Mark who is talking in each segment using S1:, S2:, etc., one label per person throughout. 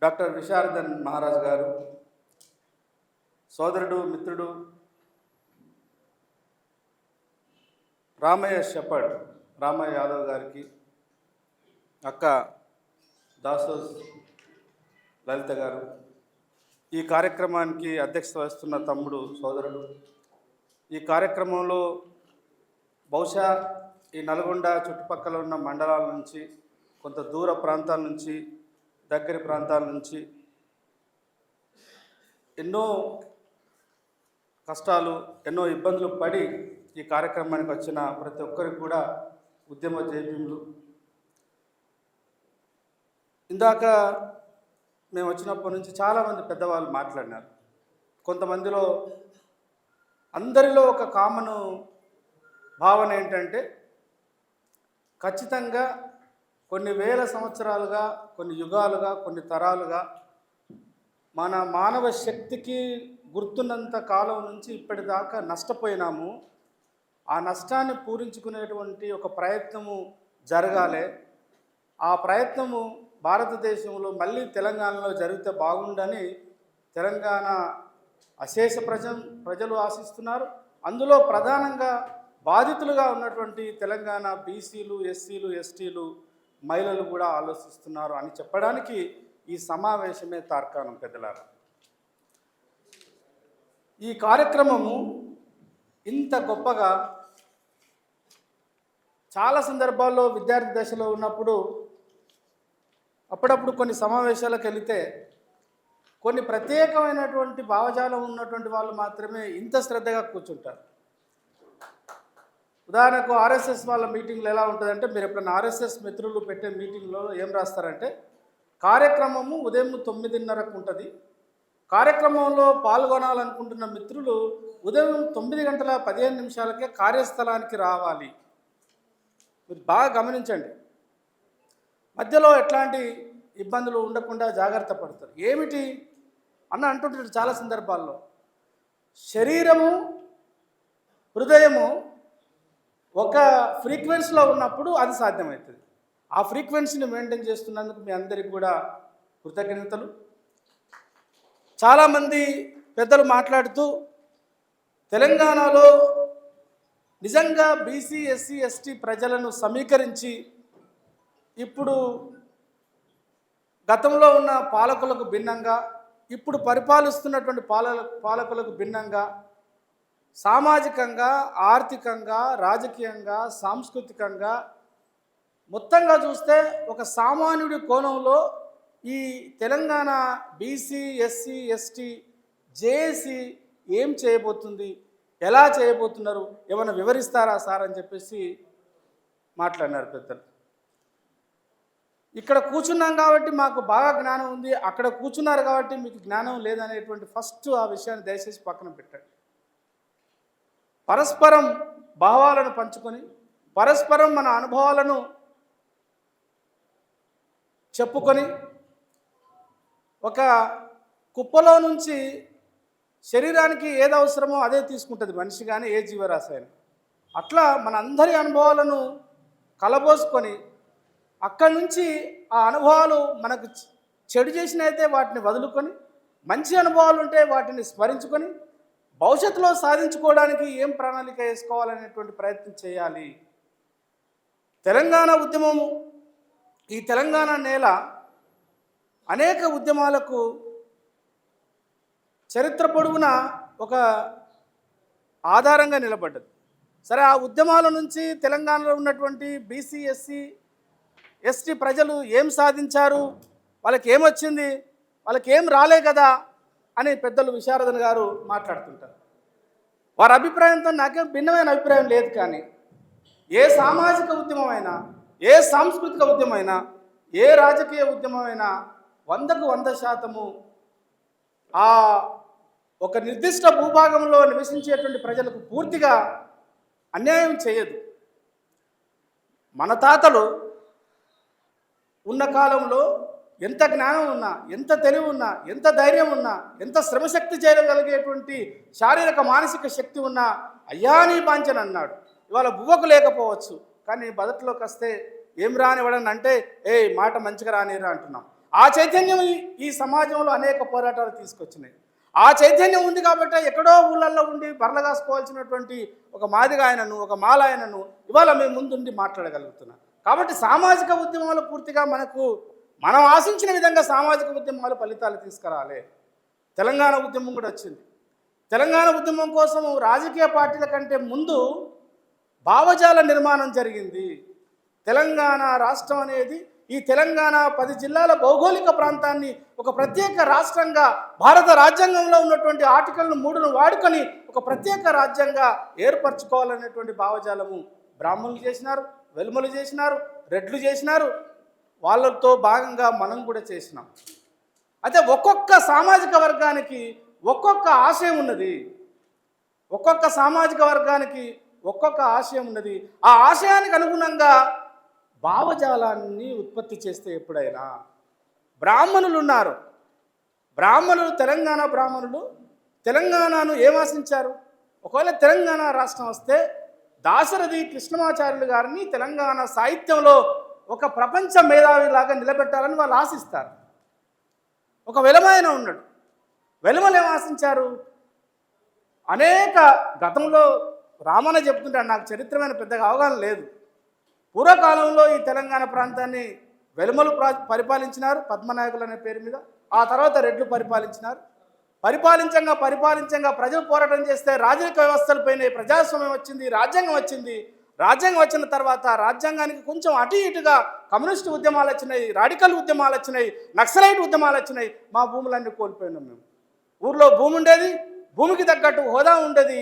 S1: Doctor Visharadan Maharaj గారు, సోదరుడు మిత్రుడు రామయ్య షెపర్డ్ రామయ్య యాదవ్ గారికి, అక్క దాసోస్ లలిత గారు, ఈ కార్యక్రమానికి అధ్యక్షత వహిస్తున్న తమ్ముడు సోదరుడు, ఈ కార్యక్రమంలో బహుశా ఈ నల్గొండ చుట్టుపక్కల ఉన్న మండలాల నుంచి, కొంత దూర ప్రాంతాల నుంచి, దగ్గరి ప్రాంతాల నుంచి ఎన్నో కష్టాలు, ఎన్నో ఇబ్బందులు పడి ఈ కార్యక్రమానికి వచ్చిన ప్రతి ఒక్కరికి కూడా ఉద్యమ జైభీములు. ఇందాక మేము వచ్చినప్పటి నుంచి చాలామంది పెద్దవాళ్ళు మాట్లాడినారు. కొంతమందిలో అందరిలో ఒక కామన్ భావన ఏంటంటే, ఖచ్చితంగా కొన్ని వేల సంవత్సరాలుగా, కొన్ని యుగాలుగా, కొన్ని తరాలుగా మన మానవ శక్తికి గుర్తున్నంత కాలం నుంచి ఇప్పటిదాకా నష్టపోయినాము. ఆ నష్టాన్ని పూరించుకునేటువంటి ఒక ప్రయత్నము జరగాలి. ఆ ప్రయత్నము భారతదేశంలో మళ్ళీ తెలంగాణలో జరిగితే బాగుండని తెలంగాణ అశేష ప్రజలు ఆశిస్తున్నారు. అందులో ప్రధానంగా బాధితులుగా ఉన్నటువంటి తెలంగాణ బీసీలు, ఎస్సీలు, ఎస్టీలు, మహిళలు కూడా ఆలోచిస్తున్నారు అని చెప్పడానికి ఈ సమావేశమే తార్కాణం. పెద్దలారా, ఈ కార్యక్రమము ఇంత గొప్పగా చాలా సందర్భాల్లో విద్యార్థి దశలో ఉన్నప్పుడు అప్పుడప్పుడు కొన్ని సమావేశాలకు వెళితే కొన్ని ప్రత్యేకమైనటువంటి భావజాలం ఉన్నటువంటి వాళ్ళు మాత్రమే ఇంత శ్రద్ధగా కూర్చుంటారు. ఉదాహరణకు ఆర్ఎస్ఎస్ వాళ్ళ మీటింగ్లో ఎలా ఉంటుందంటే, మీరు ఎప్పుడైనా ఆర్ఎస్ఎస్ మిత్రులు పెట్టే మీటింగ్లో ఏం రాస్తారంటే, కార్యక్రమము ఉదయం 9:30కు ఉంటుంది, కార్యక్రమంలో పాల్గొనాలనుకుంటున్న మిత్రులు ఉదయం 9:15 కార్యస్థలానికి రావాలి. మీరు బాగా గమనించండి. మధ్యలో ఎట్లాంటి ఇబ్బందులు ఉండకుండా జాగ్రత్త పడతారు. ఏమిటి అన్న అంటుంటాడు చాలా సందర్భాల్లో, శరీరము హృదయము ఒక ఫ్రీక్వెన్సీలో ఉన్నప్పుడు అది సాధ్యమవుతుంది. ఆ ఫ్రీక్వెన్సీని మెయింటైన్ చేస్తున్నందుకు మీ అందరికీ కూడా కృతజ్ఞతలు. చాలామంది పెద్దలు మాట్లాడుతూ తెలంగాణలో నిజంగా బీసీ, ఎస్సీ, ఎస్టీ ప్రజలను సమీకరించి ఇప్పుడు గతంలో ఉన్న పాలకులకు భిన్నంగా, ఇప్పుడు పరిపాలిస్తున్నటువంటి పాలకులకు భిన్నంగా సామాజికంగా, ఆర్థికంగా, రాజకీయంగా, సాంస్కృతికంగా మొత్తంగా చూస్తే ఒక సామాన్యుడి కోణంలో ఈ Telangana BC, SC, ST JAC ఏం చేయబోతుంది, ఎలా చేయబోతున్నారు, ఏమైనా వివరిస్తారా సార్ అని చెప్పేసి మాట్లాడినారు పెద్దలు. ఇక్కడ కూర్చున్నాం కాబట్టి మాకు బాగా జ్ఞానం ఉంది, అక్కడ కూర్చున్నారు కాబట్టి మీకు జ్ఞానం లేదనేటువంటి ఫస్ట్ ఆ విషయాన్ని దయచేసి పక్కన పెట్టండి. పరస్పరం భావాలను పంచుకొని, పరస్పరం మన అనుభవాలను చెప్పుకొని, ఒక కుప్పలో నుంచి శరీరానికి ఏది అవసరమో అదే తీసుకుంటుంది మనిషి కానీ ఏ జీవరాశి అయినా. అట్లా మన అందరి అనుభవాలను కలబోసుకొని, అక్కడి నుంచి ఆ అనుభవాలు మనకు చెడు చేసినైతే వాటిని వదులుకొని, మంచి అనుభవాలు ఉంటే వాటిని స్మరించుకొని భవిష్యత్తులో సాధించుకోవడానికి ఏం ప్రణాళిక వేసుకోవాలనేటువంటి ప్రయత్నం చేయాలి. తెలంగాణ ఉద్యమము, ఈ తెలంగాణ నేల అనేక ఉద్యమాలకు చరిత్ర పొడవునా ఒక ఆధారంగా నిలబడ్డది. సరే, ఆ ఉద్యమాల నుంచి తెలంగాణలో ఉన్నటువంటి బీసీ, ఎస్సీ, ఎస్టీ ప్రజలు ఏం సాధించారు, వాళ్ళకి ఏమొచ్చింది, వాళ్ళకి ఏం రాలే కదా అని పెద్దలు విశారదన్ గారు మాట్లాడుతుంటారు. వారి అభిప్రాయంతో నాకేం భిన్నమైన అభిప్రాయం లేదు. కానీ ఏ సామాజిక ఉద్యమమైనా, ఏ సాంస్కృతిక ఉద్యమైనా, ఏ రాజకీయ ఉద్యమమైనా 100కు 100% ఆ ఒక నిర్దిష్ట భూభాగంలో నివసించేటువంటి ప్రజలకు పూర్తిగా అన్యాయం చేయదు. మన తాతలు ఉన్న కాలంలో ఎంత జ్ఞానం ఉన్నా, ఎంత తెలివి ఉన్నా, ఎంత ధైర్యం ఉన్నా, ఎంత శ్రమశక్తి చేయగలిగేటువంటి శారీరక మానసిక శక్తి ఉన్నా అయ్యా నీ బాంచన్ అన్నాడు. ఇవాళ బువ్వకు లేకపోవచ్చు, కానీ బదట్లోకి వస్తే ఏం రానివ్వడని అంటే మాట మంచిగా రానిరా అంటున్నాం. ఆ చైతన్యం ఈ సమాజంలో అనేక పోరాటాలు తీసుకొచ్చినాయి. ఆ చైతన్యం ఉంది కాబట్టి ఎక్కడో ఊళ్ళల్లో ఉండి బర్ల కాసుకోవాల్సినటువంటి ఒక మాదిగ ఆయనను, ఒక మాల ఆయనను ఇవాళ మేము ముందుండి మాట్లాడగలుగుతున్నాం. కాబట్టి సామాజిక ఉద్యమాలు పూర్తిగా మనం ఆశించిన విధంగా సామాజిక ఉద్యమాలు ఫలితాలు తీసుకురాలే. తెలంగాణ ఉద్యమం కూడా వచ్చింది. తెలంగాణ ఉద్యమం కోసం రాజకీయ పార్టీల కంటే ముందు భావజాల నిర్మాణం జరిగింది. తెలంగాణ రాష్ట్రం అనేది ఈ తెలంగాణ 10 జిల్లాల భౌగోళిక ప్రాంతాన్ని ఒక ప్రత్యేక రాష్ట్రంగా భారత రాజ్యాంగంలో ఉన్నటువంటి ఆర్టికల్ 3ను వాడుకొని ఒక ప్రత్యేక రాజ్యంగా ఏర్పరచుకోవాలనేటువంటి భావజాలము బ్రాహ్మణులు చేసినారు, వెలుమలు చేసినారు, రెడ్లు చేసినారు. వాళ్ళతో భాగంగా మనం కూడా చేసినాం. అయితే ఒక్కొక్క సామాజిక వర్గానికి ఒక్కొక్క ఆశయం ఉన్నది. ఒక్కొక్క సామాజిక వర్గానికి ఒక్కొక్క ఆశయం ఉన్నది. ఆ ఆశయానికి అనుగుణంగా భావజాలాన్ని ఉత్పత్తి చేస్తే ఎప్పుడైనా బ్రాహ్మణులు ఉన్నారు. తెలంగాణ బ్రాహ్మణులు తెలంగాణను ఏం ఆశించారు? ఒకవేళ తెలంగాణ రాష్ట్రం వస్తే దాశరథి కృష్ణమాచార్యులు గారిని తెలంగాణ సాహిత్యంలో ఒక ప్రపంచ మేధావిలాగా నిలబెట్టాలని వాళ్ళు ఆశిస్తారు. ఒక వెలమాయన ఉన్నాడు. వెలుమలు ఏం ఆశించారు? అనేక గతంలో రామన్న చెప్తుంటాడు, నాకు చరిత్రమైన పెద్దగా అవగాహన లేదు. పూర్వకాలంలో ఈ తెలంగాణ ప్రాంతాన్ని వెలుమలు పరిపాలించినారు పద్మనాయకులు అనే పేరు మీద. ఆ తర్వాత రెడ్లు పరిపాలించినారు. పరిపాలించంగా ప్రజలు పోరాటం చేస్తే రాజకీయ వ్యవస్థలు పోయినాయి, ప్రజాస్వామ్యం వచ్చింది, రాజ్యాంగం వచ్చింది. రాజ్యాంగం వచ్చిన తర్వాత రాజ్యాంగానికి కొంచెం అటు ఇటుగా కమ్యూనిస్టు ఉద్యమాలు వచ్చినాయి, రాడికల్ ఉద్యమాలు వచ్చినాయి, నక్సలైట్ ఉద్యమాలు వచ్చినాయి. మా భూములన్నీ కోల్పోయినాం. మేము ఊర్లో భూమి ఉండేది, భూమికి తగ్గట్టు హోదా ఉండేది.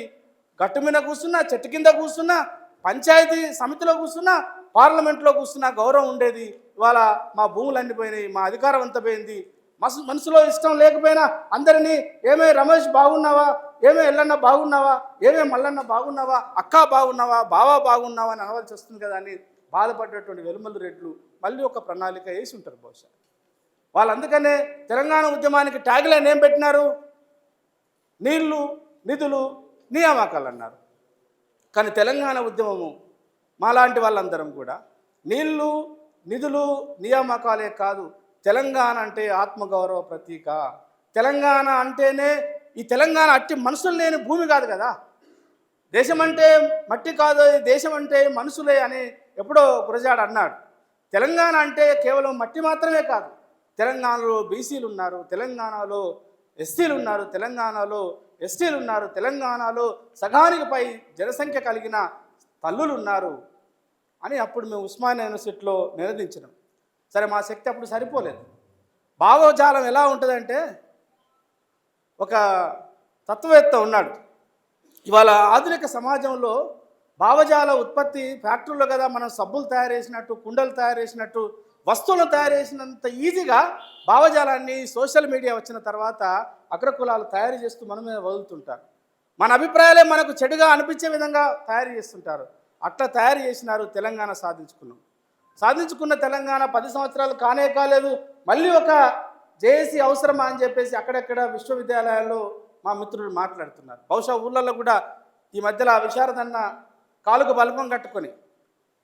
S1: గట్టు మీద కూర్చున్నా, చెట్టు కింద కూర్చున్నా, పంచాయతీ సమితిలో కూర్చున్నా, పార్లమెంట్లో కూర్చున్నా గౌరవం ఉండేది. ఇవాళ మా భూములు పోయినాయి, మా అధికారం అంతా పోయింది. మనసులో ఇష్టం లేకపోయినా అందరినీ ఏమే రమేష్ బాగున్నావా, ఏమే ఎల్లన్న బాగున్నావా, ఏమే మల్లన్న బాగున్నావా, అక్క బాగున్నావా, బావా బాగున్నావా అని అనవలసి వస్తుంది కదా అని బాధపడ్డటువంటి వెలుమలు రెడ్లు మళ్ళీ ఒక ప్రణాళిక వేసి ఉంటారు బహుశా. వాళ్ళు అందుకనే తెలంగాణ ఉద్యమానికి ట్యాగ్లైన్ ఏం పెట్టినారు? నీళ్లు, నిధులు, నియామకాలు అన్నారు. కానీ తెలంగాణ ఉద్యమము మాలాంటి వాళ్ళందరం కూడా నీళ్లు, నిధులు, నియామకాలే కాదు, తెలంగాణ అంటే ఆత్మగౌరవ ప్రతీక. తెలంగాణ అంటేనే ఈ తెలంగాణ అట్టి మనుషులు లేని భూమి కాదు కదా. దేశం అంటే మట్టి కాదు, దేశం అంటే మనుషులే అని ఎప్పుడో గురజాడ అన్నాడు. తెలంగాణ అంటే కేవలం మట్టి మాత్రమే కాదు. తెలంగాణలో బీసీలు ఉన్నారు, తెలంగాణలో ఎస్సీలు ఉన్నారు, తెలంగాణలో ఎస్టీలు ఉన్నారు, తెలంగాణలో సగానికి పై జనసంఖ్య కలిగిన తల్లులు ఉన్నారు అని అప్పుడు మేము ఉస్మానియా యూనివర్సిటీలో నిలదించినాం. సరే, మా శక్తి అప్పుడు సరిపోలేదు. భావజాలం ఎలా ఉంటుందంటే, ఒక తత్వవేత్త ఉన్నాడు. ఇవాళ ఆధునిక సమాజంలో భావజాల ఉత్పత్తి ఫ్యాక్టరీలో కదా మనం సబ్బులు తయారు చేసినట్టు, కుండలు తయారు చేసినట్టు, వస్తువులను తయారు చేసినంత ఈజీగా భావజాలాన్ని సోషల్ మీడియా వచ్చిన తర్వాత అగ్రకులాలు తయారు చేస్తూ మన మీద వదులుతుంటారు. మన అభిప్రాయాలే మనకు చెడుగా అనిపించే విధంగా తయారు చేస్తుంటారు. అట్లా తయారు చేసినారు. తెలంగాణ సాధించుకున్న తెలంగాణ 10 సంవత్సరాలు కాలేదు. మళ్ళీ ఒక జేఏసీ అవసరమా అని చెప్పేసి అక్కడెక్కడ విశ్వవిద్యాలయాల్లో మా మిత్రులు మాట్లాడుతున్నారు. బహుశా ఊళ్ళల్లో కూడా ఈ మధ్యలో ఆ విశారదన్న కాలుకు బల్బం కట్టుకొని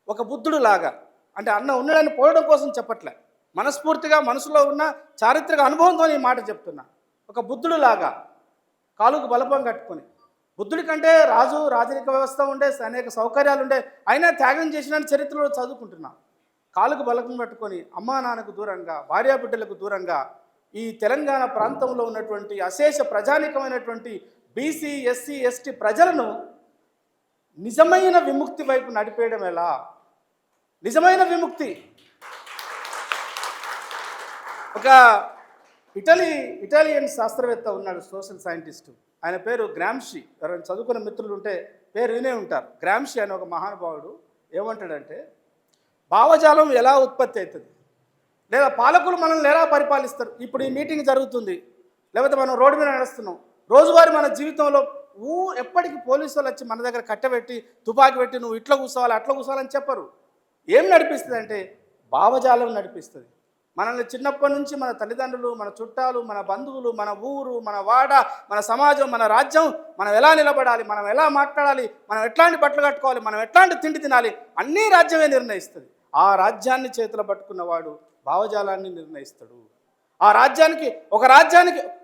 S1: ఒక బుద్ధుడు లాగా, అంటే అన్న ఉన్నాడని పోవడం కోసం చెప్పట్లే, మనస్ఫూర్తిగా మనసులో ఉన్న చారిత్రక అనుభవంతో ఈ మాట చెప్తున్నా. ఒక బుద్ధుడు లాగా కాలుకు బలపం కట్టుకొని, బుద్ధుడి కంటే రాజరిక వ్యవస్థ ఉండే, అనేక సౌకర్యాలు ఉండే, అయినా త్యాగం చేసిన చరిత్రలో చదువుకుంటున్నా. కాలుకు బలపం కట్టుకొని అమ్మా నాన్నకు దూరంగా, భార్యాబిడ్డలకు దూరంగా ఈ తెలంగాణ ప్రాంతంలో ఉన్నటువంటి అశేష ప్రజానికమైనటువంటి బీసీ, ఎస్సీ, ఎస్టీ ప్రజలను నిజమైన విముక్తి వైపు నడిపేయడం ఎలా? నిజమైన విముక్తి. ఒక ఇటాలియన్ శాస్త్రవేత్త ఉన్నాడు, సోషల్ సైంటిస్టు. ఆయన పేరు గ్రామ్షి. ఎవరైనా చదువుకున్న మిత్రులు ఉంటే పేరు వినే ఉంటారు. గ్రామ్షి అనే ఒక మహానుభావుడు ఏమంటాడంటే, భావజాలం ఎలా ఉత్పత్తి అవుతుంది, లేదా పాలకులు మనల్ని ఎలా పరిపాలిస్తారు. ఇప్పుడు ఈ మీటింగ్ జరుగుతుంది, లేకపోతే మనం రోడ్డు మీద నడుస్తున్నాం, రోజువారీ మన జీవితంలో ఎప్పటికీ పోలీసు వాళ్ళు వచ్చి మన దగ్గర కట్టబెట్టి, తుపాకీ పెట్టి నువ్వు ఇట్లా కూర్చోవాలి, అట్లా కూర్చోవాలని చెప్పరు. ఏం నడిపిస్తుంది అంటే భావజాలం నడిపిస్తుంది. మనల్ని చిన్నప్పటి నుంచి మన తల్లిదండ్రులు, మన చుట్టాలు, మన బంధువులు, మన ఊరు, మన వాడ, మన సమాజం, మన రాజ్యం, మనం ఎలా నిలబడాలి, మనం ఎలా మాట్లాడాలి, మనం ఎట్లాంటి బట్టలు కట్టుకోవాలి, మనం ఎట్లాంటి తిండి తినాలి, అన్నీ రాజ్యమే నిర్ణయిస్తుంది. ఆ రాజ్యాన్ని చేతిలో పట్టుకున్నవాడు భావజాలాన్ని నిర్ణయిస్తాడు. ఆ రాజ్యానికి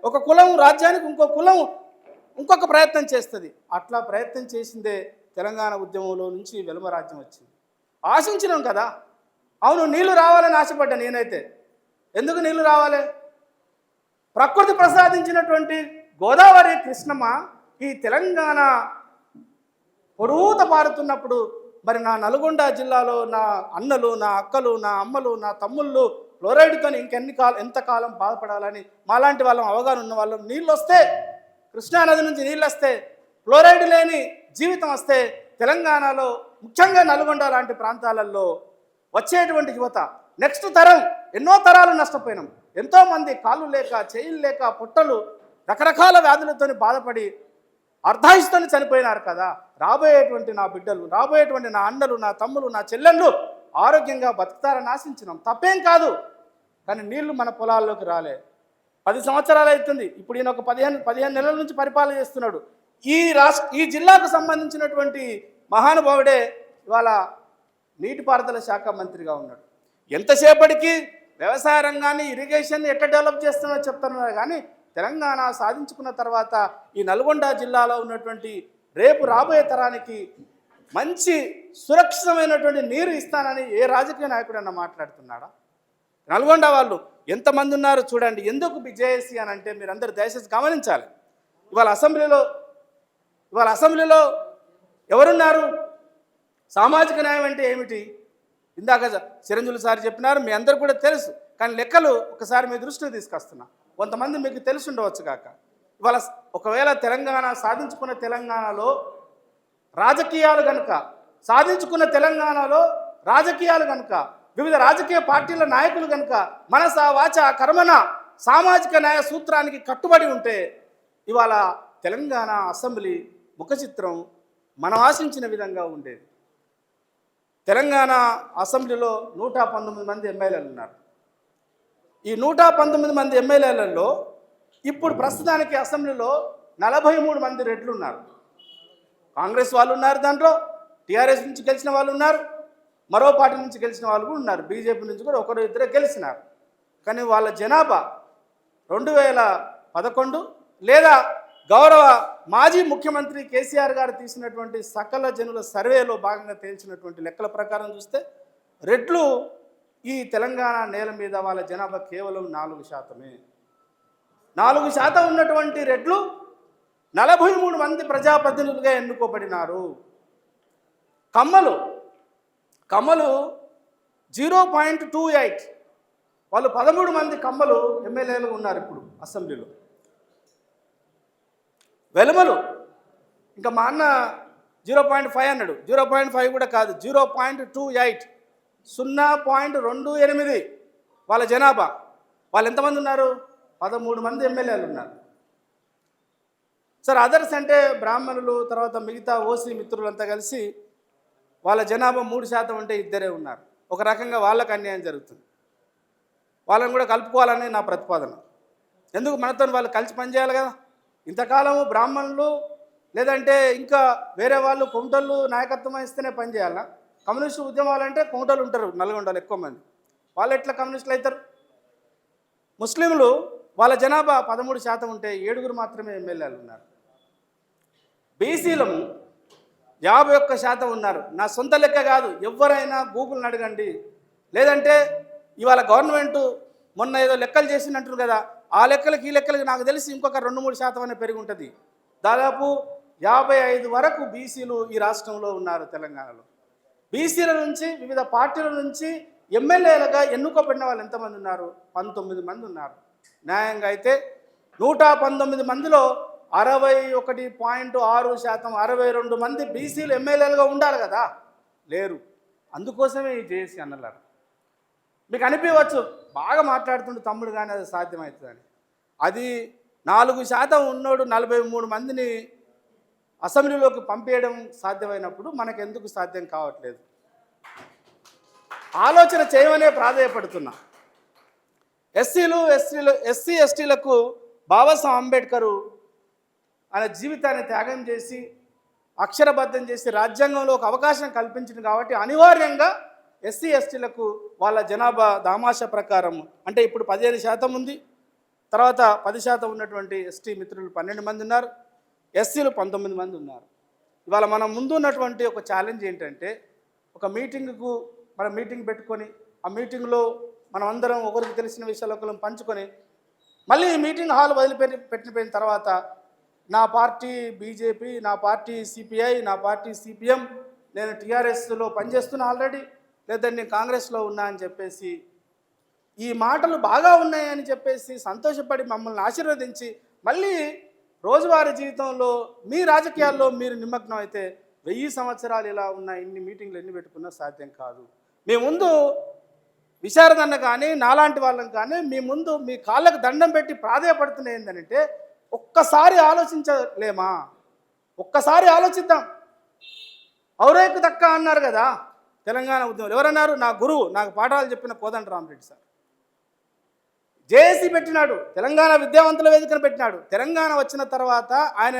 S1: ఒక కులం రాజ్యానికి ఇంకో కులం ఇంకొక ప్రయత్నం చేస్తుంది. అట్లా ప్రయత్నం చేసిందే తెలంగాణ ఉద్యమంలో నుంచి వెలుమ రాజ్యం వచ్చింది. ఆశించినాం కదా. అవును, నీళ్లు రావాలని ఆశపడ్డా నేనైతే. ఎందుకు నీళ్లు రావాలి? ప్రకృతి ప్రసాదించినటువంటి గోదావరి కృష్ణమ్మ ఈ తెలంగాణ పొడుగుత పారుతున్నప్పుడు మరి నా నల్గొండ జిల్లాలో నా అన్నలు, నా అక్కలు, నా అమ్మలు, నా తమ్ముళ్ళు ఫ్లోరైడ్తో ఎంతకాలం బాధపడాలని మాలాంటి వాళ్ళం, అవగాహన ఉన్న వాళ్ళం, నీళ్ళు వస్తే కృష్ణానది నుంచి నీళ్ళు వస్తే, ఫ్లోరైడ్ లేని జీవితం వస్తే తెలంగాణలో ముఖ్యంగా నల్గొండ లాంటి ప్రాంతాలలో వచ్చేటువంటి యువత నెక్స్ట్ తరం, ఎన్నో తరాలు నష్టపోయినాం. ఎంతోమంది కాళ్ళు లేక, చేయిలు లేక, పుట్టలు రకరకాల వ్యాధులతో బాధపడి అర్ధాయుస్తో చనిపోయినారు కదా. రాబోయేటువంటి నా బిడ్డలు, రాబోయేటువంటి నా అన్నలు, నా తమ్ములు, నా చెల్లెళ్ళు ఆరోగ్యంగా బతుకుతారని ఆశించినాం. తప్పేం కాదు. కానీ నీళ్లు మన పొలాల్లోకి రాలే. 10 సంవత్సరాలు అవుతుంది. ఇప్పుడు ఈయన ఒక 15 నెలల నుంచి పరిపాలన చేస్తున్నాడు. ఈ జిల్లాకు సంబంధించినటువంటి మహానుభావుడే ఇవాళ నీటిపారుదల శాఖ మంత్రిగా ఉన్నాడు. ఎంతసేపటికి వ్యవసాయ రంగాన్ని, ఇరిగేషన్ ఎట్లా డెవలప్ చేస్తున్నారో చెప్తున్నారు. కానీ తెలంగాణ సాధించుకున్న తర్వాత ఈ నల్గొండ జిల్లాలో ఉన్నటువంటి రేపు రాబోయే తరానికి మంచి సురక్షితమైనటువంటి నీరు ఇస్తానని ఏ రాజకీయ నాయకుడన్నా మాట్లాడుతున్నాడా? నల్గొండ వాళ్ళు ఎంతమంది ఉన్నారో చూడండి. ఎందుకు జేఏసీ అని అంటే మీరందరూ దయచేసి గమనించాలి. ఇవాళ అసెంబ్లీలో ఎవరున్నారు? సామాజిక న్యాయం అంటే ఏమిటి? ఇందాక చిరంజీవి సార్ చెప్పినారు, మీ అందరూ కూడా తెలుసు. కానీ లెక్కలు ఒకసారి మీ దృష్టికి తీసుకొస్తున్నా. కొంతమంది మీకు తెలిసి ఉండవచ్చు కాక. ఇవాళ ఒకవేళ తెలంగాణ సాధించుకున్న తెలంగాణలో రాజకీయాలు కనుక వివిధ రాజకీయ పార్టీల నాయకులు కనుక మనస వాచ కర్మన సామాజిక న్యాయ సూత్రానికి కట్టుబడి ఉంటే ఇవాళ తెలంగాణ అసెంబ్లీ ముఖ చిత్రం మనం ఆశించిన విధంగా ఉండేది. తెలంగాణ అసెంబ్లీలో 119 మంది ఎమ్మెల్యేలు ఉన్నారు. ఈ 119 మంది ఎమ్మెల్యేలలో ఇప్పుడు ప్రస్తుతానికి అసెంబ్లీలో 43 మంది రెడ్లు ఉన్నారు. కాంగ్రెస్ వాళ్ళు ఉన్నారు, దాంట్లో టీఆర్ఎస్ నుంచి గెలిచిన వాళ్ళు ఉన్నారు, మరో పార్టీ నుంచి గెలిచిన వాళ్ళు కూడా ఉన్నారు, బీజేపీ నుంచి కూడా ఒకరు ఇద్దరే గెలిచినారు. కానీ వాళ్ళ జనాభా 2011 లేదా గౌరవ మాజీ ముఖ్యమంత్రి కేసీఆర్ గారు తీసినటువంటి సకల జనుల సర్వేలో భాగంగా తేల్చినటువంటి లెక్కల ప్రకారం చూస్తే రెడ్లు ఈ తెలంగాణ నేల మీద వాళ్ళ జనాభా కేవలం 4%. 4% ఉన్నటువంటి రెడ్లు 43 మంది ప్రజాప్రతినిధులుగా ఎన్నుకోబడినారు. కమ్మలు 0.28, వాళ్ళు 13 మంది కమ్మలు ఎమ్మెల్యేలు ఉన్నారు ఇప్పుడు అసెంబ్లీలో. వెలుమలు ఇంకా మా అన్న 0.5 అన్నాడు. 0.5 కూడా కాదు, 0.28, 0.28 వాళ్ళ జనాభా. వాళ్ళు ఎంతమంది ఉన్నారు? 13 మంది ఎమ్మెల్యేలు ఉన్నారు. సార్ అదర్స్ అంటే బ్రాహ్మణులు, తర్వాత మిగతా ఓసీ మిత్రులంతా కలిసి వాళ్ళ జనాభా 3% ఉంటే ఇద్దరే ఉన్నారు. ఒక రకంగా వాళ్ళకు అన్యాయం జరుగుతుంది. వాళ్ళని కూడా కలుపుకోవాలని నా ప్రతిపాదన. ఎందుకు మనతో వాళ్ళు కలిసి పనిచేయాలి కదా. ఇంతకాలము బ్రాహ్మణులు లేదంటే ఇంకా వేరే వాళ్ళు కొంటలు నాయకత్వం ఇస్తేనే పనిచేయాలా? కమ్యూనిస్టు ఉద్యమాలు అంటే కొంటలు ఉంటారు నల్గొండలో ఎక్కువ మంది. వాళ్ళు ఎట్లా కమ్యూనిస్టులు అవుతారు? ముస్లింలు వాళ్ళ జనాభా 13% ఉంటే 7 మాత్రమే ఎమ్మెల్యేలు ఉన్నారు. బీసీలము 51% ఉన్నారు. నా సొంత లెక్క కాదు, ఎవరైనా గూగుల్ని అడగండి. లేదంటే ఇవాళ గవర్నమెంట్ మొన్న ఏదో లెక్కలు చేసినట్టు కదా, ఆ లెక్కలకి ఈ లెక్కలకి నాకు తెలిసి ఇంకొక 2-3% అనే పెరిగి ఉంటుంది. దాదాపు 55 వరకు బీసీలు ఈ రాష్ట్రంలో ఉన్నారు. తెలంగాణలో బీసీల నుంచి వివిధ పార్టీల నుంచి ఎమ్మెల్యేలుగా ఎన్నుకోబడిన వాళ్ళు ఎంతమంది ఉన్నారు? 19 మంది ఉన్నారు. న్యాయంగా అయితే 119 మందిలో 61.6%, 62 మంది బీసీలు ఎమ్మెల్యేలుగా ఉండాలి కదా, లేరు. అందుకోసమే ఈ జేఏసీ అన్నలారు. మీకు అనిపించవచ్చు బాగా మాట్లాడుతుంటే తమ్ముడు, కానీ అది సాధ్యమవుతుందని. అది 4% ఉన్నోడు 43 మందిని అసెంబ్లీలోకి పంపేయడం సాధ్యమైనప్పుడు మనకెందుకు సాధ్యం కావట్లేదు? ఆలోచన చేయమనే ప్రాధాన్యపడుతున్నా. ఎస్సీ ఎస్టీలకు బాబాసాహెబ్ అంబేద్కర్ ఆయన జీవితాన్ని త్యాగం చేసి అక్షరబద్ధం చేసి రాజ్యాంగంలో ఒక అవకాశం కల్పించింది కాబట్టి అనివార్యంగా ఎస్సీ ఎస్టీలకు వాళ్ళ జనాభా దామాషా ప్రకారం అంటే ఇప్పుడు 15% ఉంది. తర్వాత 10% ఉన్నటువంటి ఎస్టీ మిత్రులు 12 మంది ఉన్నారు, ఎస్సీలు 19 మంది ఉన్నారు. ఇవాళ మనం ముందు ఉన్నటువంటి ఒక ఛాలెంజ్ ఏంటంటే, ఒక మీటింగ్కు మనం మీటింగ్ పెట్టుకొని ఆ మీటింగ్లో మనం అందరం ఒకరికి తెలిసిన విషయాలు ఒకరు పంచుకొని మళ్ళీ ఈ మీటింగ్ హాల్ పెట్టిపోయిన తర్వాత నా పార్టీ బీజేపీ, నా పార్టీ సిపిఐ, నా పార్టీ సిపిఎం, నేను టీఆర్ఎస్లో పనిచేస్తున్నా ఆల్రెడీ, లేదా నేను కాంగ్రెస్లో ఉన్నా అని చెప్పేసి ఈ మాటలు బాగా ఉన్నాయని చెప్పేసి సంతోషపడి మమ్మల్ని ఆశీర్వదించి మళ్ళీ రోజువారీ జీవితంలో మీ రాజకీయాల్లో మీరు నిమగ్నం అయితే 1000 సంవత్సరాలు ఇలా ఉన్న ఇన్ని మీటింగ్లు ఎన్ని పెట్టుకున్నా సాధ్యం కాదు. మీ ముందు విశారదన్న కానీ నాలాంటి వాళ్ళని కానీ మీ ముందు మీ కాళ్ళకు దండం పెట్టి ప్రాధేయపడుతున్న ఏంటంటే ఒక్కసారి ఆలోచించలేమా? ఒక్కసారి ఆలోచిద్దాం. ఔరేకు దక్క అన్నారు కదా తెలంగాణ ఉద్యమం. ఎవరన్నారు? నా గురువు, నాకు పాఠాలు చెప్పిన కోదండరామరెడ్డి సార్. జేఏసీ పెట్టినాడు, తెలంగాణ విద్యావంతుల వేదికను పెట్టినాడు. తెలంగాణ వచ్చిన తర్వాత ఆయన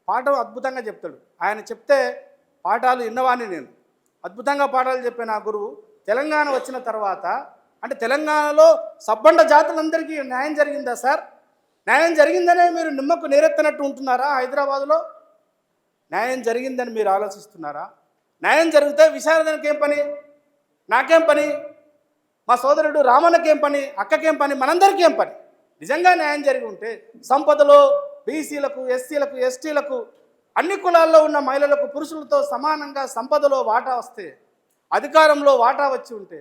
S1: పాఠం అద్భుతంగా చెప్తాడు. ఆయన చెప్తే పాఠాలు విన్నవాడిని నేను. అద్భుతంగా పాఠాలు చెప్పే నా గురువు తెలంగాణ వచ్చిన తర్వాత అంటే తెలంగాణలో సబ్బండ జాతులందరికీ న్యాయం జరిగిందా సార్? న్యాయం జరిగిందనే మీరు నిమ్మకు నీరెత్తనట్టు ఉంటున్నారా? హైదరాబాదులో న్యాయం జరిగిందని మీరు ఆలోచిస్తున్నారా? న్యాయం జరిగితే విశారదనకి ఏం పని? నాకేం పని? మా సోదరుడు రామన్నకేం పని? అక్కకేం పని? మనందరికీ ఏం పని? నిజంగా న్యాయం జరిగి ఉంటే సంపదలో బీసీలకు, ఎస్సీలకు, ఎస్టీలకు, అన్ని కులాల్లో ఉన్న మహిళలకు పురుషులతో సమానంగా సంపదలో వాటా వస్తే, అధికారంలో వాటా వచ్చి ఉంటే,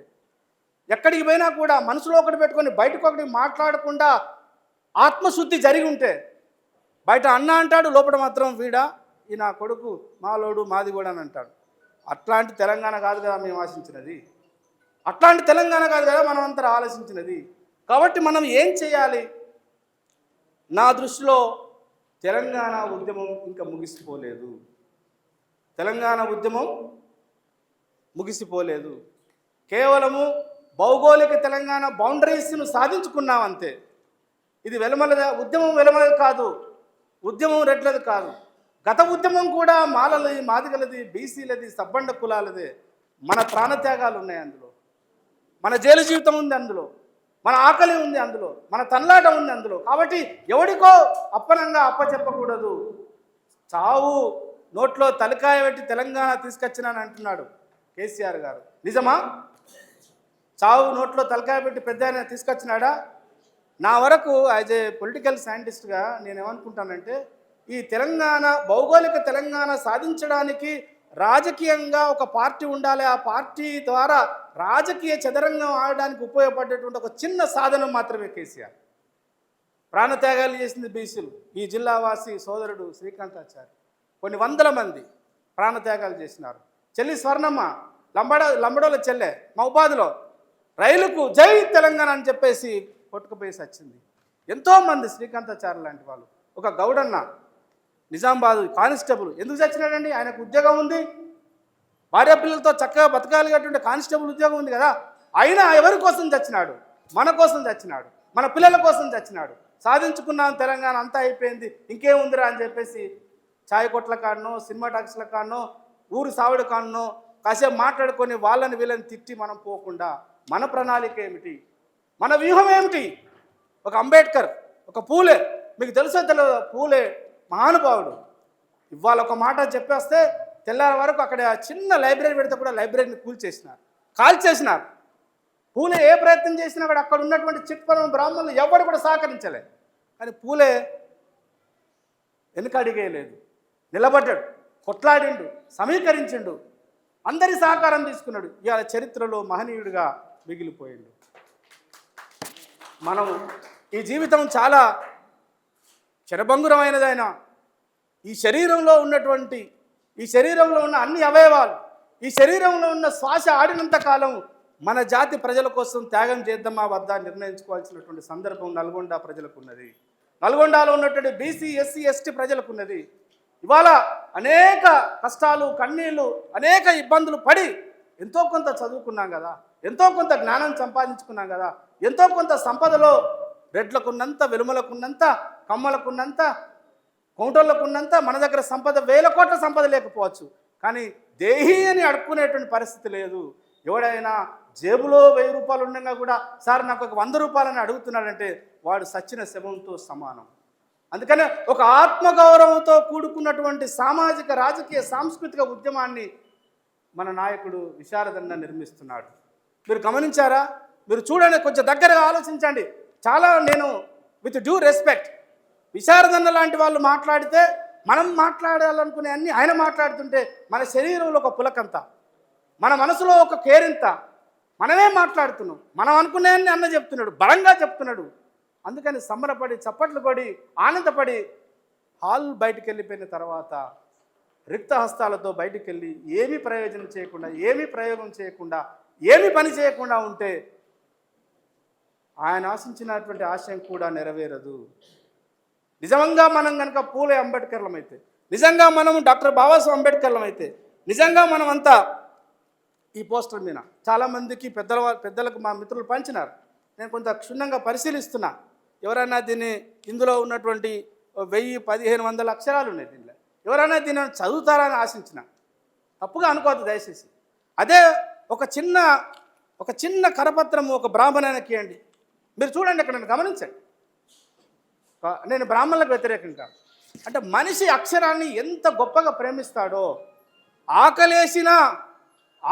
S1: ఎక్కడికి పోయినా కూడా మనసులో ఒకటి పెట్టుకొని బయటకు ఒకటి మాట్లాడకుండా ఆత్మశుద్ధి జరిగి ఉంటే, బయట అన్న అంటాడు, లోపల మాత్రం వీడా ఈ నా కొడుకు మాలోడు మాది కూడా అని అంటాడు. అట్లాంటి తెలంగాణ కాదు కదా మేము ఆశించినది. అట్లాంటి తెలంగాణ కాదు కదా మనం అంతా ఆలోచించినది. కాబట్టి మనం ఏం చేయాలి? నా దృష్టిలో తెలంగాణ ఉద్యమం ఇంకా ముగిసిపోలేదు. తెలంగాణ ఉద్యమం ముగిసిపోలేదు. కేవలము భౌగోళిక తెలంగాణ బౌండరీస్ను సాధించుకున్నాం అంతే. ఇది ఉద్యమం వెలమలది కాదు, ఉద్యమం రెడ్లది కాదు. గత ఉద్యమం కూడా మాలలది, మాదిగలది, బీసీలది, సబ్బండ కులాలదే. మన ప్రాణత్యాగాలు ఉన్నాయి అందులో, మన జైలు జీవితం ఉంది అందులో, మన ఆకలి ఉంది అందులో, మన తన్లాట ఉంది అందులో. కాబట్టి ఎవడికో అప్పనంగా అప్పచెప్పకూడదు. చావు నోట్లో తలకాయ పెట్టి తెలంగాణ తీసుకొచ్చినాని అంటున్నాడు కేసీఆర్ గారు. నిజమా? చావు నోట్లో తలకాయ పెట్టి పెద్ద ఆయన తీసుకొచ్చినాడా? నా వరకు యాజ్ ఏ పొలిటికల్ సైంటిస్ట్గా నేనేమనుకుంటానంటే, ఈ తెలంగాణ భౌగోళిక తెలంగాణ సాధించడానికి రాజకీయంగా ఒక పార్టీ ఉండాలి. ఆ పార్టీ ద్వారా రాజకీయ చదరంగం ఆడడానికి ఉపయోగపడేటువంటి ఒక చిన్న సాధనం మాత్రమే కేసీఆర్. ప్రాణత్యాగాలు చేసింది బీసీలు. ఈ జిల్లావాసి సోదరుడు శ్రీకాంతాచారి కొన్ని వందల మంది ప్రాణత్యాగాలు చేసినారు. చెల్లి స్వర్ణమ్మ లంబడోల చెల్లె మహబాద్లో రైలుకు జై తెలంగాణ అని చెప్పేసి కొట్టుకుపోయేసి వచ్చింది. ఎంతోమంది శ్రీకాంతాచారి లాంటి వాళ్ళు. ఒక గౌడన్న నిజామాబాద్ కానిస్టేబుల్ ఎందుకు చచ్చినాడండి? ఆయనకు ఉద్యోగం ఉంది, భార్య పిల్లలతో చక్కగా బతకాలి కట్టుండే కానిస్టేబుల్ ఉద్యోగం ఉంది కదా. అయినా ఎవరి కోసం చచ్చినాడు? మన కోసం చచ్చినాడు, మన పిల్లల కోసం చచ్చినాడు. సాధించుకున్నాం తెలంగాణ, అంతా అయిపోయింది, ఇంకేముందిరా అని చెప్పేసి ఛాయ్ కొట్ల కాడనో, సినిమా టాక్స్ల కాడనో, ఊరు సావిడ కాడనో కాసేపు మాట్లాడుకొని వాళ్ళని వీళ్ళని తిట్టి మనం పోకుండా మన ప్రణాళిక ఏమిటి? మన వ్యూహం ఏమిటి? ఒక అంబేద్కర్, ఒక పూలే, మీకు తెలుసో తెలియదు, పూలే మహానుభావుడు. ఇవాళ ఒక మాట చెప్పేస్తే తెల్లారి వరకు అక్కడ చిన్న లైబ్రరీ పెడితే కూడా లైబ్రరీని కాల్చేసినారు. పూలే ఏ ప్రయత్నం చేసినా కూడా అక్కడ ఉన్నటువంటి చిట్పరం బ్రాహ్మణులు ఎవరు కూడా సహకరించలే. కానీ పూలే వెనుక అడిగేయలేదు, నిలబడ్డాడు, కొట్లాడిండు, సమీకరించిండు, అందరి సహకారం తీసుకున్నాడు. ఇవాళ చరిత్రలో మహనీయుడిగా మిగిలిపోయిండు. మనం ఈ జీవితం చాలా క్షణభంగురమైనదైన ఈ శరీరంలో ఉన్న అన్ని అవయవాలు, ఈ శరీరంలో ఉన్న శ్వాస ఆడినంత కాలం మన జాతి ప్రజల కోసం త్యాగం చేద్దామా వద్దా నిర్ణయించుకోవాల్సినటువంటి సందర్భం నల్గొండ ప్రజలకు ఉన్నది. నల్గొండలో ఉన్నటువంటి బీసీ, ఎస్సీ, ఎస్టీ ప్రజలకు ఉన్నది. ఇవాళ అనేక కష్టాలు, కన్నీళ్ళు, అనేక ఇబ్బందులు పడి ఎంతో కొంత చదువుకున్నాం కదా, ఎంతో కొంత జ్ఞానం సంపాదించుకున్నాం కదా, ఎంతో కొంత సంపదలో రెడ్లకున్నంత, వెలుమలకున్నంత, కమ్మలకున్నంత, కౌంటర్లకున్నంత మన దగ్గర సంపద 1000 కోట్ల సంపద లేకపోవచ్చు, కానీ దేహి అని అడుక్కునేటువంటి పరిస్థితి లేదు. ఎవడైనా జేబులో 1000 రూపాయలు ఉండగా కూడా సార్ నాకు ఒక 100 రూపాయలని అడుగుతున్నాడంటే వాడు సచ్చిన శవంతో సమానం. అందుకనే ఒక ఆత్మగౌరవంతో కూడుకున్నటువంటి సామాజిక, రాజకీయ, సాంస్కృతిక ఉద్యమాన్ని మన నాయకుడు విశారదన్న నిర్మిస్తున్నాడు. మీరు గమనించారా? మీరు చూడండి, కొంచెం దగ్గరగా ఆలోచించండి. చాలా నేను విత్ డ్యూ రెస్పెక్ట్ విశారదన్న లాంటి వాళ్ళు మాట్లాడితే మనం మాట్లాడాలనుకునే అన్ని ఆయన మాట్లాడుతుంటే మన శరీరంలో ఒక పులకంత, మన మనసులో ఒక కేరింత, మనమే మాట్లాడుతున్నాం. మనం అనుకునే అన్న చెప్తున్నాడు, బలంగా చెప్తున్నాడు. అందుకని సంబరపడి, చప్పట్లు పడి, ఆనందపడి హాల్ బయటికి వెళ్ళిపోయిన తర్వాత రిక్త హస్తాలతో బయటికి వెళ్ళి ఏమీ ప్రయోజనం చేయకుండా, ఏమీ ప్రయోగం చేయకుండా, ఏమీ పని చేయకుండా ఉంటే ఆయన ఆశించినటువంటి ఆశయం కూడా నెరవేరదు. నిజంగా మనం కనుక పూలే అంబేద్కర్లం అయితే, నిజంగా మనం డాక్టర్ బాబాసాహెబ్ అంబేద్కర్లం అయితే, నిజంగా మనం అంతా ఈ పోస్టర్ మీద చాలామందికి పెద్దలకు మా మిత్రులు పంచినారు. నేను కొంత క్షుణ్ణంగా పరిశీలిస్తున్నా. ఎవరైనా దీన్ని, ఇందులో ఉన్నటువంటి 1000-1500 అక్షరాలు ఉన్నాయి దీనిలో, ఎవరైనా దీన్ని చదువుతారని ఆశించిన తప్పుగా అనుకోవద్దు దయచేసి. అదే ఒక చిన్న కరపత్రము ఒక బ్రాహ్మణానికి ఇవ్వండి, మీరు చూడండి, అక్కడ నన్ను గమనించండి. నేను బ్రాహ్మణులకు వ్యతిరేకం కాదు. అంటే మనిషి అక్షరాన్ని ఎంత గొప్పగా ప్రేమిస్తాడో,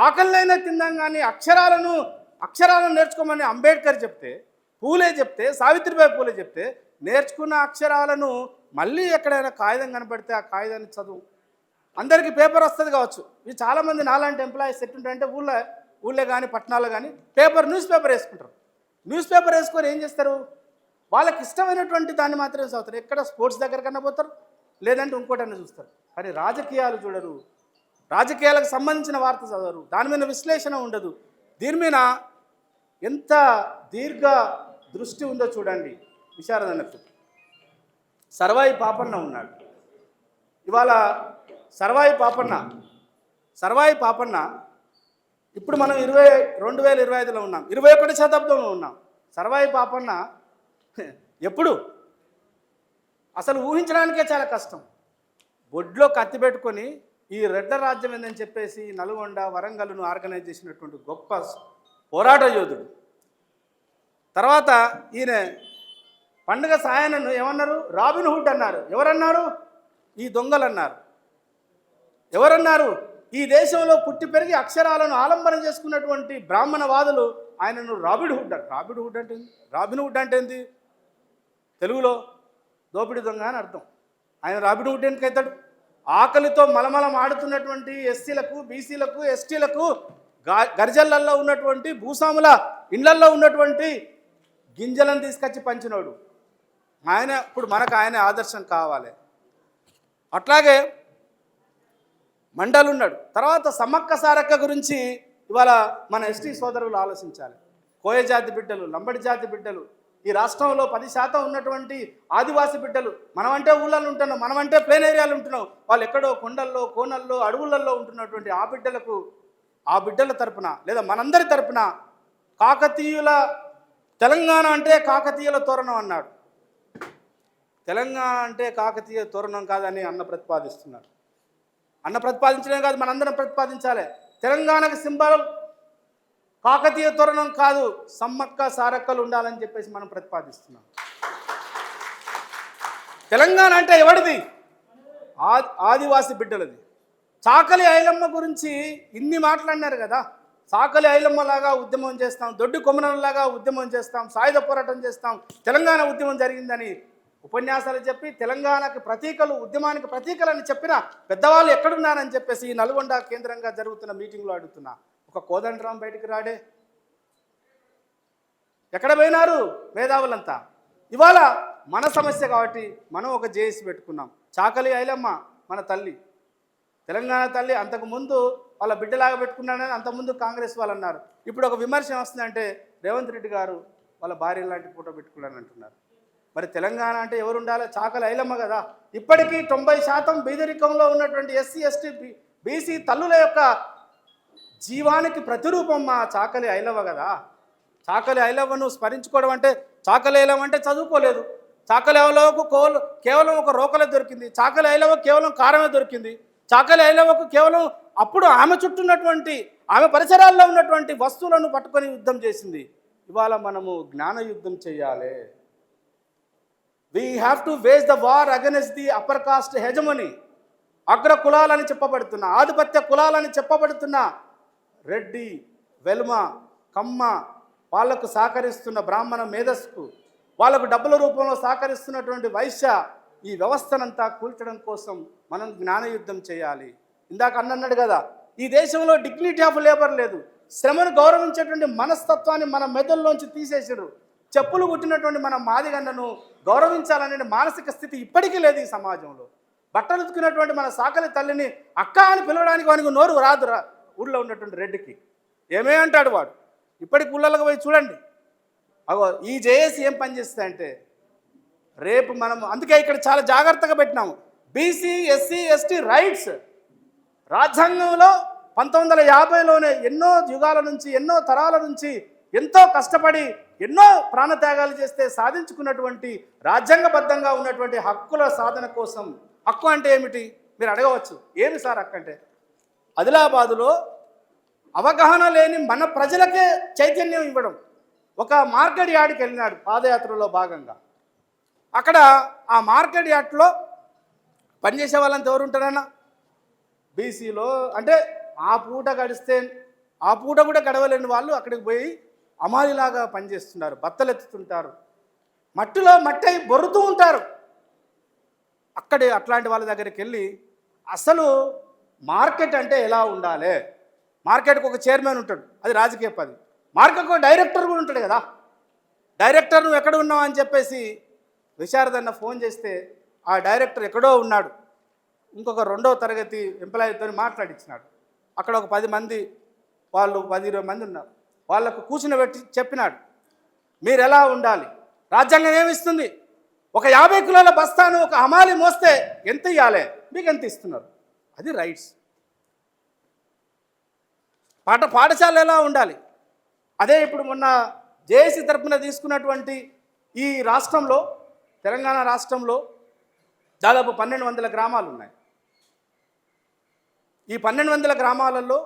S1: ఆకలినైనా తిందాం కానీ అక్షరాలను నేర్చుకోమని అంబేద్కర్ చెప్తే, పూలే చెప్తే, సావిత్రిబాయి పూలే చెప్తే, నేర్చుకున్న అక్షరాలను మళ్ళీ ఎక్కడైనా కాగితం కనపడితే ఆ కాగితాన్ని చదువు. అందరికీ పేపర్ వస్తుంది కావచ్చు. ఇది చాలామంది నాలాంటి ఎంప్లాయీస్ ఎట్టుంటారంటే ఊళ్ళో కానీ పట్టణాల్లో కానీ న్యూస్ పేపర్ వేసుకుంటారు. న్యూస్ పేపర్ వేసుకొని ఏం చేస్తారు? వాళ్ళకి ఇష్టమైనటువంటి దాన్ని మాత్రమే చదువుతారు. ఎక్కడ స్పోర్ట్స్ దగ్గర కన్నా పోతారు, లేదంటే ఇంకోటన్నా చూస్తారు. కానీ రాజకీయాలు చూడరు, రాజకీయాలకు సంబంధించిన వార్త చదవరు, దాని మీద విశ్లేషణ ఉండదు. దీని మీద ఎంత దీర్ఘ దృష్టి ఉందో చూడండి. విశారదన్నకు సర్వాయి పాపన్న ఉన్నాడు. ఇవాళ సర్వాయి పాపన్న ఇప్పుడు మనం 2025లో ఉన్నాం, 21వ శతాబ్దంలో ఉన్నాం. సర్వాయి పాపన్న ఎప్పుడు అసలు ఊహించడానికే చాలా కష్టం. బొడ్లో కత్తి పెట్టుకొని ఈ రెడ్డ రాజ్యం ఏందని చెప్పేసి నల్గొండ, వరంగల్ను ఆర్గనైజ్ చేసినటువంటి గొప్ప పోరాట యోధుడు. తర్వాత ఈయన పండుగ సాయనను ఏమన్నారు? రాబిన్ హుడ్ అన్నారు. ఎవరన్నారు? ఈ దొంగలు అన్నారు. ఎవరన్నారు? ఈ దేశంలో పుట్టి పెరిగి అక్షరాలను ఆలంబన చేసుకున్నటువంటి బ్రాహ్మణవాదులు ఆయనను రాబిన్ హుడ్ అంటే ఏంటి? తెలుగులో దోపిడి దొంగ అని అర్థం. ఆయన రాబిన్ హుడ్ ఎందుకు అవుతాడు? ఆకలితో మలమలం ఆడుతున్నటువంటి ఎస్సీలకు, బీసీలకు, ఎస్టీలకు, గర్జల్లల్లో ఉన్నటువంటి భూస్వాముల ఇండ్లల్లో ఉన్నటువంటి గింజలను తీసుకొచ్చి పంచినోడు ఆయన. ఇప్పుడు మనకు ఆయన ఆదర్శం కావాలి. అట్లాగే మండలు ఉన్నాడు. తర్వాత సమ్మక్క సారక్క గురించి ఇవాళ మన ఎస్టీ సోదరులు ఆలోచించాలి. కోయ జాతి బిడ్డలు, లంబడి జాతి బిడ్డలు, ఈ రాష్ట్రంలో 10% ఉన్నటువంటి ఆదివాసీ బిడ్డలు, మనమంటే ఊళ్ళల్లో ఉంటున్నాం, మనమంటే ప్లేన్ ఏరియాలు ఉంటున్నాం, వాళ్ళు ఎక్కడో కొండల్లో, కోనల్లో, అడవులలో ఉంటున్నటువంటి ఆ బిడ్డల తరపున లేదా మనందరి తరపున తెలంగాణ అంటే కాకతీయుల తోరణం అన్నాడు. తెలంగాణ అంటే కాకతీయ తోరణం కాదని అన్న ప్రతిపాదిస్తున్నాడు. అన్న ప్రతిపాదించడమే కాదు, మనందరం ప్రతిపాదించాలి. తెలంగాణకు సింబల్ కాకతీయ తోరణం కాదు, సమ్మక్క సారక్కలు ఉండాలని చెప్పేసి మనం ప్రతిపాదిస్తున్నాం. తెలంగాణ అంటే ఎవరిది? ఆదివాసి బిడ్డలది. చాకలి ఐలమ్మ గురించి ఇన్ని మాట్లాడినారు కదా. చాకలి ఐలమ్మలాగా ఉద్యమం చేస్తాం, దొడ్డి కొమ్మనలాగా ఉద్యమం చేస్తాం, సాయుధ పోరాటం చేస్తాం, తెలంగాణ ఉద్యమం జరిగిందని ఉపన్యాసాలు చెప్పి తెలంగాణకి ప్రతీకలు, ఉద్యమానికి ప్రతీకలని చెప్పిన పెద్దవాళ్ళు ఎక్కడున్నారని చెప్పేసి ఈ నల్గొండ కేంద్రంగా జరుగుతున్న మీటింగ్లో అడుగుతున్నా. ఒక కోదండరాం బయటికి రాడే, ఎక్కడ పోయినారు మేధావులంతా? ఇవాళ మన సమస్య కాబట్టి మనం ఒక జేఏసీ పెట్టుకున్నాం. చాకలి ఐలమ్మ మన తల్లి, తెలంగాణ తల్లి. అంతకుముందు వాళ్ళ బిడ్డలాగా పెట్టుకున్నానని అంతకుముందు కాంగ్రెస్ వాళ్ళు అన్నారు. ఇప్పుడు ఒక విమర్శ వస్తుందంటే రేవంత్ రెడ్డి గారు వాళ్ళ భార్య లాంటి ఫోటో పెట్టుకున్నాను అంటున్నారు. మరి తెలంగాణ అంటే ఎవరు ఉండాలి? చాకలి ఐలమ్మ కదా. ఇప్పటికీ 90% బీదరికంలో ఉన్నటువంటి ఎస్సీ, ఎస్టీ, బీసీ తల్లుల యొక్క జీవానికి ప్రతిరూపం మా చాకలి ఐలవ్వ కదా. చాకలి ఐలవ్వను స్మరించుకోవడం అంటే, చాకలి ఐలవ్వ అంటే చదువుకోలేదు. చాకలి ఐలవ్వకు కేవలం ఒక రోకలే దొరికింది. చాకలి ఐలవ్వ కేవలం కారమే దొరికింది. చాకలి ఐలవ్వకు కేవలం అప్పుడు ఆమె చుట్టూ ఉన్నటువంటి ఆమె పరిసరాల్లో ఉన్నటువంటి వస్తువులను పట్టుకొని యుద్ధం చేసింది. ఇవాళ మనము జ్ఞాన యుద్ధం చేయాలి. We have to wage the war against the upper caste hegemony. అగ్ర కులాలని చెప్పబడుతున్న, ఆధిపత్య కులాలని చెప్పబడుతున్న రెడ్డి, వెల్మ, కమ్మ, వాళ్లకు సహకరిస్తున్న బ్రాహ్మణ మేధస్సు, వాళ్లకు డబ్బుల రూపంలో సహకరిస్తున్నటువంటి వైశ్య, ఈ వ్యవస్థనంతా కూల్చడం కోసం మనం జ్ఞానయుద్ధం చేయాలి. ఇందాక అన్నాడు కదా, ఈ దేశంలో డిగ్నిటీ ఆఫ్ లేబర్ లేదు. శ్రమను గౌరవించేటువంటి మనస్తత్వాన్ని మన మెదడులోంచి తీసేసారు. చెప్పులు కుట్టినటువంటి మన మాదిగన్నను గౌరవించాలనే మానసిక స్థితి ఇప్పటికీ లేదు ఈ సమాజంలో. బట్టలు ఉతుకున్నటువంటి మన సాకలి తల్లిని అక్క అని పిలవడానికి వానికి నోరు రాదు. ఊళ్ళో ఉన్నటువంటి రెడ్డికి ఏమే అంటాడు వాడు. ఇప్పటికి ఊళ్ళకి పోయి చూడండి. అగో ఈ జేఏసీ ఏం పనిచేస్తాయంటే రేపు మనం, అందుకే ఇక్కడ చాలా జాగ్రత్తగా పెట్టినాము. బీసీ, ఎస్సీ, ఎస్టీ రైట్స్ రాజ్యాంగంలో 1950లోనే ఎన్నో యుగాల నుంచి, ఎన్నో తరాల నుంచి ఎంతో కష్టపడి ఎన్నో ప్రాణత్యాగాలు చేస్తే సాధించుకున్నటువంటి రాజ్యాంగబద్ధంగా ఉన్నటువంటి హక్కుల సాధన కోసం. హక్కు అంటే ఏమిటి మీరు అడగవచ్చు. ఏమి సార్ హక్కు అంటే? ఆదిలాబాదులో అవగాహన లేని మన ప్రజలకే చైతన్యం ఇవ్వడం. ఒక మార్కెట్ యార్డ్కి వెళ్ళినాడు పాదయాత్రలో భాగంగా. అక్కడ ఆ మార్కెట్ యార్డ్లో పనిచేసే వాళ్ళంతా ఎవరు ఉంటారన్నా? బీసీలో అంటే ఆ పూట గడిస్తే ఆ పూట కూడా గడవలేని వాళ్ళు అక్కడికి పోయి అమాలిలాగా పనిచేస్తున్నారు, బత్తలెత్తుతుంటారు, మట్టిలో మట్టి అయి బొరుతూ ఉంటారు. అట్లాంటి వాళ్ళ దగ్గరికి వెళ్ళి అసలు మార్కెట్ అంటే ఎలా ఉండాలి, మార్కెట్కి ఒక చైర్మన్ ఉంటాడు, అది రాజకీయ పది. మార్కెట్కి ఒక డైరెక్టర్ కూడా ఉంటాడు కదా. డైరెక్టర్ నువ్వు ఎక్కడ ఉన్నావు అని చెప్పేసి విశారదన్న ఫోన్ చేస్తే ఆ డైరెక్టర్ ఎక్కడో ఉన్నాడు. ఇంకొక 2వ తరగతి ఎంప్లాయీతో మాట్లాడించినాడు. అక్కడ ఒక 10 మంది వాళ్ళు 10-20 మంది ఉన్నారు. వాళ్ళకు కూర్చుని చెప్పినాడు, మీరు ఎలా ఉండాలి, రాజ్యాంగం ఏమిస్తుంది, ఒక 50 కిలోల బస్తాను ఒక హమాలి మోస్తే ఎంత ఇవ్వాలి, మీకు ఎంత ఇస్తున్నారు, అది రైట్స్. పాఠశాల ఎలా ఉండాలి, అదే ఇప్పుడు మొన్న జేఏసీ తరఫున తీసుకున్నటువంటి ఈ రాష్ట్రంలో, తెలంగాణ రాష్ట్రంలో దాదాపు 1200 గ్రామాలు ఉన్నాయి. ఈ 1200 గ్రామాలలో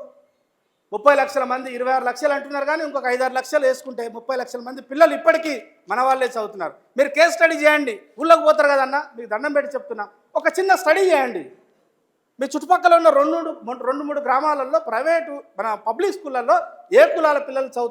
S1: 30 లక్షల మంది, 26 లక్షలు అంటున్నారు కానీ ఇంకొక 5-6 లక్షలు వేసుకుంటే 30 లక్షల మంది పిల్లలు ఇప్పటికీ మన వాళ్ళే చదువుతున్నారు. మీరు కేస్ స్టడీ చేయండి. ఊళ్ళోకి పోతారు కదన్నా, మీకు దండం పెట్టి చెప్తున్నా, ఒక చిన్న స్టడీ చేయండి. మీ చుట్టుపక్కల ఉన్న 2-3 గ్రామాలలో ప్రైవేటు మన పబ్లిక్ స్కూళ్ళల్లో ఏ కులాల పిల్లలు చదువుతున్నారు